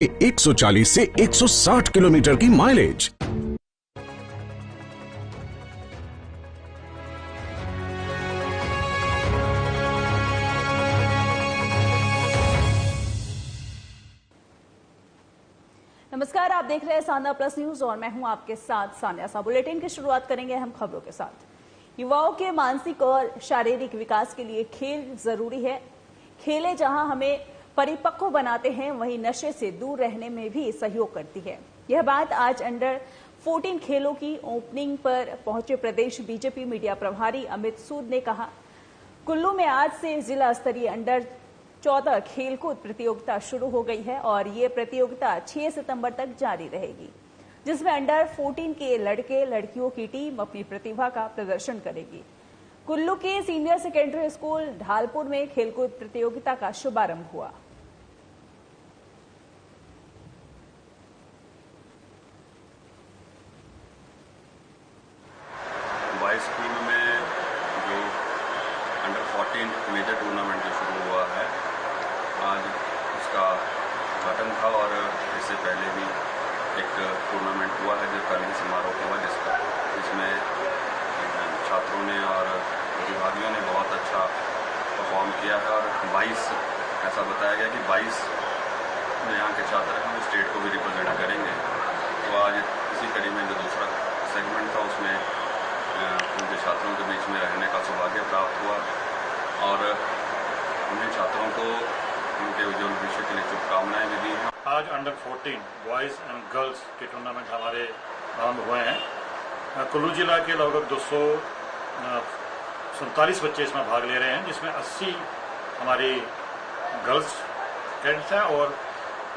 140 से 160 किलोमीटर की माइलेज। नमस्कार, आप देख रहे हैं सान्या प्लस न्यूज और मैं हूं आपके साथ सान्या सा। बुलेटिन की शुरुआत करेंगे हम खबरों के साथ। युवाओं के मानसिक और शारीरिक विकास के लिए खेल जरूरी है। खेलें जहां हमें परिपक्व बनाते हैं, वहीं नशे से दूर रहने में भी सहयोग करती है। यह बात आज अंडर 14 खेलों की ओपनिंग पर पहुंचे प्रदेश बीजेपी मीडिया प्रभारी अमित सूद ने कहा। कुल्लू में आज से जिला स्तरीय अंडर 14 खेलकूद प्रतियोगिता शुरू हो गई है और ये प्रतियोगिता 6 सितंबर तक जारी रहेगी, जिसमें अंडर 14 के लड़के लड़कियों की टीम अपनी प्रतिभा का प्रदर्शन करेगी। कुल्लू के सीनियर सेकेंडरी स्कूल ढालपुर में खेलकूद प्रतियोगिता का शुभारंभ हुआ। बॉयज टीम में जो अंडर 14 मेजर टूर्नामेंट जो शुरू हुआ है, आज उसका उद्घाटन था और इससे पहले भी एक टूर्नामेंट हुआ है जो कल ही समारोह हुआ, जिसमें छात्रों ने और प्रतिभागियों ने बहुत अच्छा परफॉर्म किया है और 22 ऐसा बताया गया कि 22 यहाँ के छात्र हैं वो स्टेट को भी रिप्रेजेंट करेंगे। तो आज इसी कड़ी में जो दूसरा सेगमेंट था उसमें उनके छात्रों के बीच में रहने का सौभाग्य प्राप्त हुआ और उन्हें छात्रों को उनके उज्जवल भविष्य के लिए शुभकामनाएं भी दी हैं। आज अंडर 14 बॉयज़ एंड गर्ल्स के टूर्नामेंट हमारे आरंभ हुए हैं। कुल्लू जिला के लगभग 247 बच्चे इसमें भाग ले रहे हैं, जिसमें 80 हमारी गर्ल्स कैडेट्स हैं और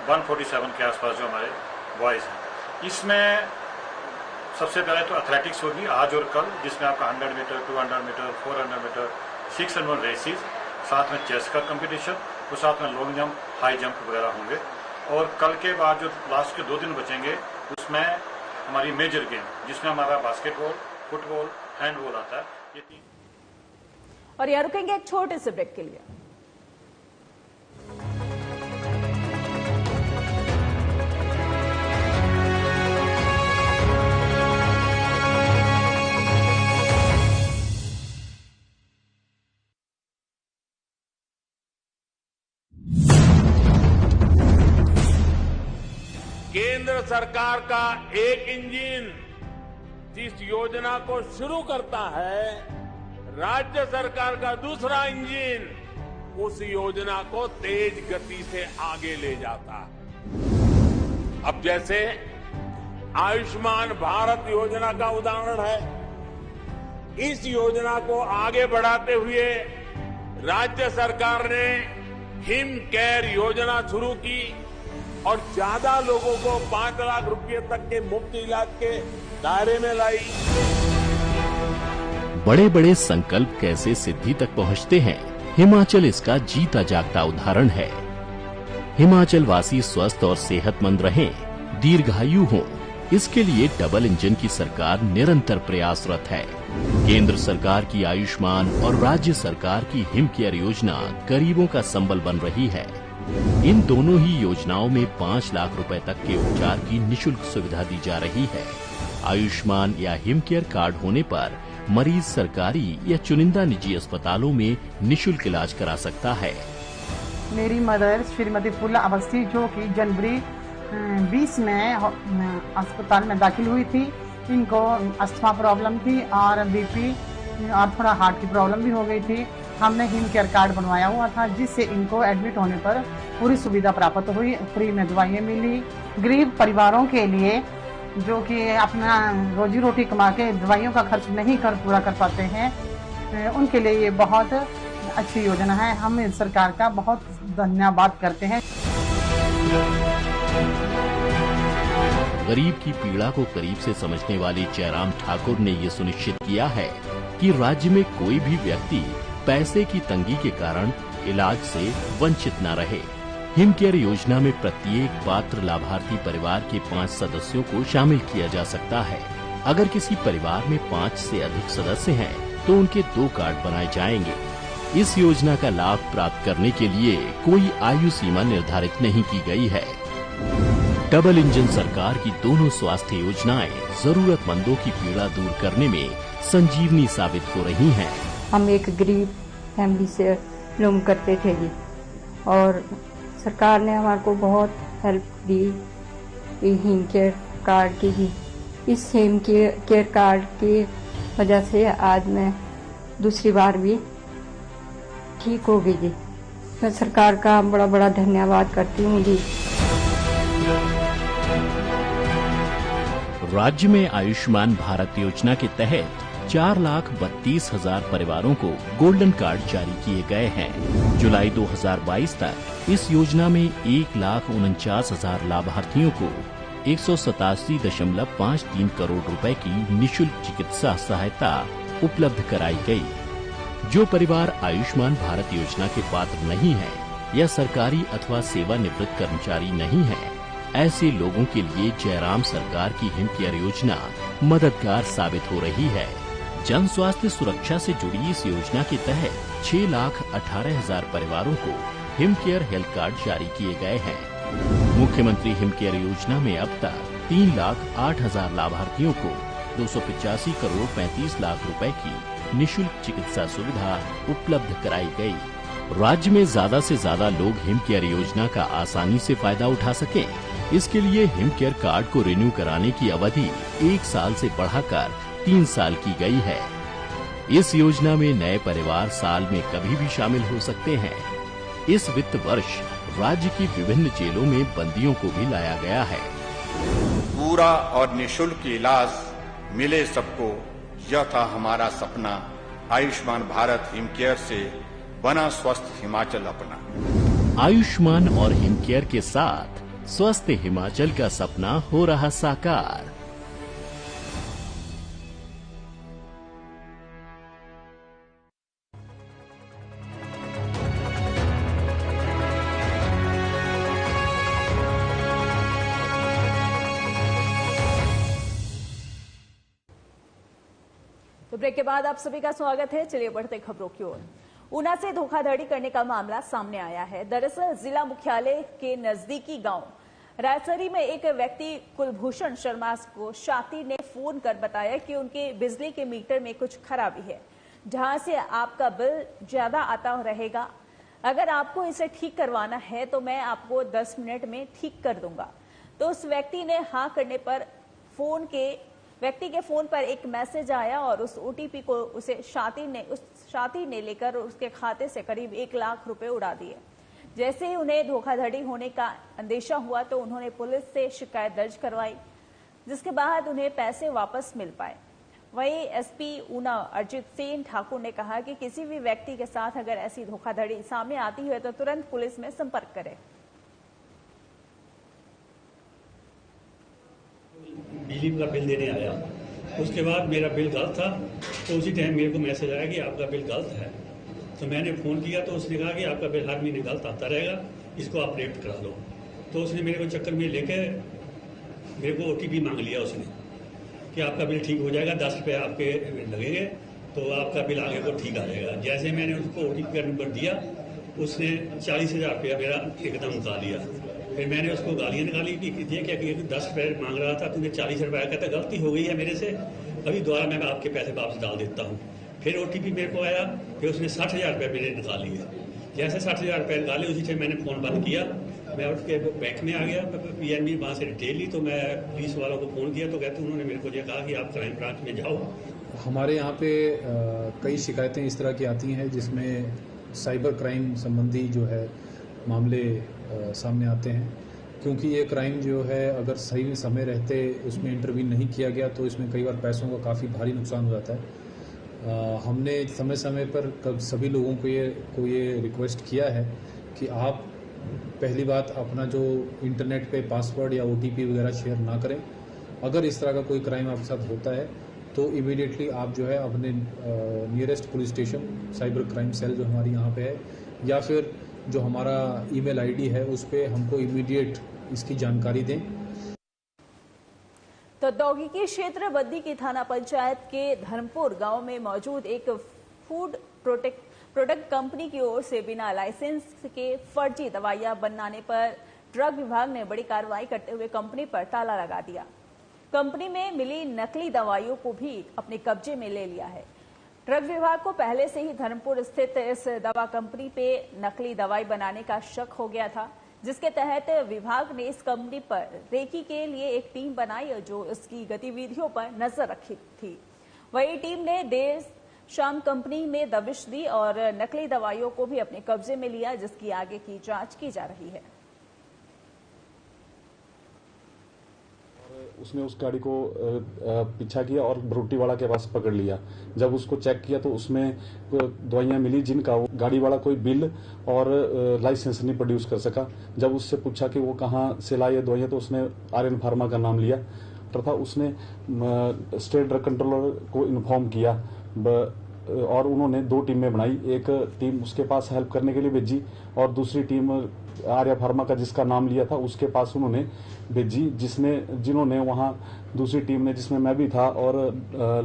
147 के आसपास जो हमारे बॉयज़ हैं। इसमें सबसे पहले तो एथलेटिक्स होगी आज और कल, जिसमें आपका 100 मीटर, 200 मीटर, 400 मीटर, 600 रेसेस, साथ में चेस का कंपटीशन और साथ में लॉन्ग जंप, हाई जंप वगैरह होंगे। और कल के बाद जो लास्ट के 2 दिन बचेंगे उसमें हमारी मेजर गेम, जिसमें हमारा बास्केटबॉल, फुटबॉल, हैंडबॉल आता है। ये 3 और यहाँ रुकेंगे एक छोटे से ब्रेक के लिए। केंद्र सरकार का एक इंजन जिस योजना को शुरू करता है, राज्य सरकार का दूसरा इंजन उस योजना को तेज गति से आगे ले जाता है। अब जैसे आयुष्मान भारत योजना का उदाहरण है, इस योजना को आगे बढ़ाते हुए राज्य सरकार ने हिम केयर योजना शुरू की और ज्यादा लोगों को 5 लाख रुपए तक के मुफ्त इलाज के दायरे में लाई। बड़े बड़े संकल्प कैसे सिद्धि तक पहुंचते हैं, हिमाचल इसका जीता जागता उदाहरण है। हिमाचल वासी स्वस्थ और सेहतमंद रहें, दीर्घायु हों, इसके लिए डबल इंजन की सरकार निरंतर प्रयासरत है। केंद्र सरकार की आयुष्मान और राज्य सरकार की हिम केयर योजना गरीबों का संबल बन रही है। इन दोनों ही योजनाओं में 5 लाख रुपए तक के उपचार की निशुल्क सुविधा दी जा रही है। आयुष्मान या हिम केयर कार्ड होने पर मरीज सरकारी या चुनिंदा निजी अस्पतालों में निशुल्क इलाज करा सकता है। मेरी मदर श्रीमती फूला अवस्थी, जो कि जनवरी 20 में अस्पताल में दाखिल हुई थी, इनको अस्थमा प्रॉब्लम थी और बीपी और थोड़ा हार्ट की प्रॉब्लम भी हो गई थी। हमने हिम केयर कार्ड बनवाया हुआ था, जिससे इनको एडमिट होने पर पूरी सुविधा प्राप्त हुई, फ्री में दवाइयाँ मिली। गरीब परिवारों के लिए जो कि अपना रोजी रोटी कमा के दवाइयों का खर्च नहीं पूरा कर पाते हैं, उनके लिए ये बहुत अच्छी योजना है। हम इस सरकार का बहुत धन्यवाद करते हैं। गरीब की पीड़ा को करीब से समझने वाले जयराम ठाकुर ने ये सुनिश्चित किया है कि राज्य में कोई भी व्यक्ति पैसे की तंगी के कारण इलाज से वंचित न रहे। हिम केयर योजना में प्रत्येक पात्र लाभार्थी परिवार के 5 सदस्यों को शामिल किया जा सकता है। अगर किसी परिवार में 5 से अधिक सदस्य हैं, तो उनके 2 कार्ड बनाए जाएंगे। इस योजना का लाभ प्राप्त करने के लिए कोई आयु सीमा निर्धारित नहीं की गई है। डबल इंजन सरकार की दोनों स्वास्थ्य योजनाएं जरूरतमंदों की पीड़ा दूर करने में संजीवनी साबित हो रही हैं। हम एक गरीब फैमिली से बिलोंग करते थे जी, और सरकार ने हमारे को बहुत हेल्प दी हिम केयर कार्ड की जी। इस हिम केयर कार्ड की वजह से आज मैं दूसरी बार भी ठीक हो गई जी। मैं सरकार का बड़ा बड़ा धन्यवाद करती हूँ जी। राज्य में आयुष्मान भारत योजना के तहत 4,32,000 परिवारों को गोल्डन कार्ड जारी किए गए हैं। जुलाई 2022 तक इस योजना में 1,49,000 लाभार्थियों को 187.53 करोड़ रुपए की निःशुल्क चिकित्सा सहायता उपलब्ध कराई गई। जो परिवार आयुष्मान भारत योजना के पात्र नहीं है या सरकारी अथवा सेवानिवृत्त कर्मचारी नहीं है, ऐसे लोगों के लिए जयराम सरकार की हिम केयर योजना मददगार साबित हो रही है। जन स्वास्थ्य सुरक्षा से जुड़ी इस योजना के तहत 6,18,000 परिवारों को हिम केयर हेल्थ कार्ड जारी किए गए हैं। मुख्यमंत्री हिम केयर योजना में अब तक 3,08,000 लाभार्थियों को 285 करोड़ 35 लाख रुपए की निःशुल्क चिकित्सा सुविधा उपलब्ध कराई गई। राज्य में ज्यादा से ज्यादा लोग हिम केयर योजना का आसानी से फायदा उठा सकें, इसके लिए हिम केयर कार्ड को रिन्यू कराने की अवधि 1 साल से बढ़ाकर 3 साल की गई है। इस योजना में नए परिवार साल में कभी भी शामिल हो सकते हैं। इस वित्त वर्ष राज्य की विभिन्न जेलों में बंदियों को भी लाया गया है। पूरा और निःशुल्क इलाज मिले सबको, यह था हमारा सपना। आयुष्मान भारत हिम केयर से बना स्वस्थ हिमाचल अपना। आयुष्मान और हिम केयर के साथ स्वस्थ हिमाचल का सपना हो रहा साकार। तो ब्रेक के बाद आप सभी का स्वागत है। चलिए बढ़ते खबरों की ओर। ऊना से धोखाधड़ी करने का मामला सामने आया है। दरअसल जिला मुख्यालय के नजदीकी गांव रायसरी में एक व्यक्ति कुलभूषण शर्मा को शातिर ने फोन कर बताया कि उनके बिजली के मीटर में कुछ खराबी है, जहां से आपका बिल ज्यादा आता रहेगा। अगर आपको इसे ठीक करवाना है तो मैं आपको 10 मिनट में ठीक कर दूंगा। तो उस व्यक्ति ने हाँ करने पर व्यक्ति के फोन पर एक मैसेज आया और उस ओटीपी को उस शातिर ने लेकर उसके खाते से करीब 1 लाख रुपए उड़ा दिए। जैसे ही उन्हें धोखाधड़ी होने का अंदेशा हुआ तो उन्होंने पुलिस से शिकायत दर्ज करवाई, जिसके बाद उन्हें पैसे वापस मिल पाए। वहीं एसपी ऊना अरजित सेन ठाकुर ने कहा कि किसी भी व्यक्ति के साथ अगर ऐसी धोखाधड़ी सामने आती है तो तुरंत पुलिस में संपर्क करें। बिजली का बिल देने आया, उसके बाद मेरा बिल गलत था, तो उसी टाइम मेरे को मैसेज आया कि आपका बिल गलत है। तो मैंने फ़ोन किया तो उसने कहा कि आपका बिल हर महीने गलत आता रहेगा, इसको आप अपडेट करा लो। तो उसने मेरे को चक्कर में लेके मेरे को ओटीपी मांग लिया उसने कि आपका बिल ठीक हो जाएगा, 10 रुपये आपके लगेंगे तो आपका बिल आगे को ठीक आ जाएगा। जैसे मैंने उसको ओटीपी का नंबर दिया, उसने 40,000 रुपया मेरा एकदम निकाल लिया। फिर मैंने उसको गालियाँ निकाली कि ये क्या कि 10 रुपये मांग रहा था, तुमने 40 रुपये कहता गलती हो गई है मेरे से, अभी दोबारा मैं आपके पैसे वापस डाल देता हूँ। फिर ओटीपी मेरे को आया, फिर उसने 60,000 रुपये मेरे निकाल लिए। जैसे 60,000 रुपये निकाले उसी टाइम मैंने फ़ोन बंद किया, मैं उठ के बैंक में आ गया, पीएनबी वहाँ से डिटेल ली। तो मैं पुलिस वालों को फ़ोन किया तो कहते उन्होंने मेरे को ये कहा कि आप क्राइम ब्रांच में जाओ। हमारे यहाँ पे कई शिकायतें इस तरह की आती हैं जिसमें साइबर क्राइम संबंधी जो है मामले सामने आते हैं, क्योंकि ये क्राइम जो है अगर सही समय रहते उसमें इंटरवीन नहीं किया गया तो इसमें कई बार पैसों का काफ़ी भारी नुकसान हो जाता है। हमने समय समय पर सभी लोगों को ये रिक्वेस्ट किया है कि आप पहली बात अपना जो इंटरनेट पे पासवर्ड या ओटीपी वगैरह शेयर ना करें। अगर इस तरह का कोई क्राइम आपके साथ होता है तो इमीडिएटली आप जो है अपने nearest police station cyber crime cell जो हमारी यहाँ पे है या फिर जो हमारा ईमेल आईडी है उस पे हमको इमीडिएट इसकी जानकारी दें। तो औद्योगिकी क्षेत्र बद्दी की थाना पंचायत के धर्मपुर गांव में मौजूद एक फूड प्रोडक्ट कंपनी की ओर से बिना लाइसेंस के फर्जी दवाइयां बनाने पर ड्रग विभाग ने बड़ी कार्रवाई करते हुए कंपनी पर ताला लगा दिया। कंपनी में मिली नकली दवाइयों को भी अपने कब्जे में ले लिया है। ड्रग विभाग को पहले से ही धर्मपुर स्थित इस दवा कंपनी पे नकली दवाई बनाने का शक हो गया था, जिसके तहत विभाग ने इस कंपनी पर रेकी के लिए एक टीम बनाई जो इसकी गतिविधियों पर नजर रखी थी। वही टीम ने देर शाम कंपनी में दबिश दी और नकली दवाइयों को भी अपने कब्जे में लिया, जिसकी आगे की जांच की जा रही है। उसने उस गाड़ी को पीछा किया और भरोटी वाला के पास पकड़ लिया। जब उसको चेक किया तो उसमें दवाइयां मिली जिनका गाड़ी वाला कोई बिल और लाइसेंस नहीं प्रोड्यूस कर सका। जब उससे पूछा कि वो कहाँ से लाई ये दवाइयां तो उसने आर्यन फार्मा का नाम लिया तथा उसने स्टेट ड्रग कंट्रोलर को इन्फॉर्म किया और उन्होंने 2 टीमें बनाई। एक टीम उसके पास हेल्प करने के लिए भेजी और दूसरी टीम आर्या फार्मा का जिसका नाम लिया था उसके पास उन्होंने भेजी, जिन्होंने वहां दूसरी टीम ने, जिसमें मैं भी था और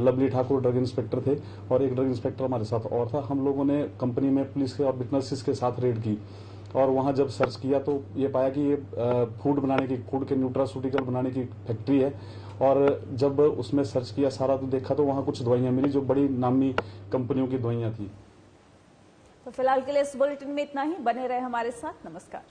लवली ठाकुर ड्रग इंस्पेक्टर थे और एक ड्रग इंस्पेक्टर हमारे साथ और था। हम लोगों ने कंपनी में पुलिस के और विटनेसेस के साथ रेड की और वहां जब सर्च किया तो ये पाया कि ये फूड के न्यूट्रासूटिकल बनाने की फैक्ट्री है। और जब उसमें सर्च किया सारा तो देखा तो वहां कुछ दवाइयां मिली जो बड़ी नामी कंपनियों की दवाइयां थी। तो फिलहाल के लिए इस बुलेटिन में इतना ही। बने रहे हमारे साथ। नमस्कार।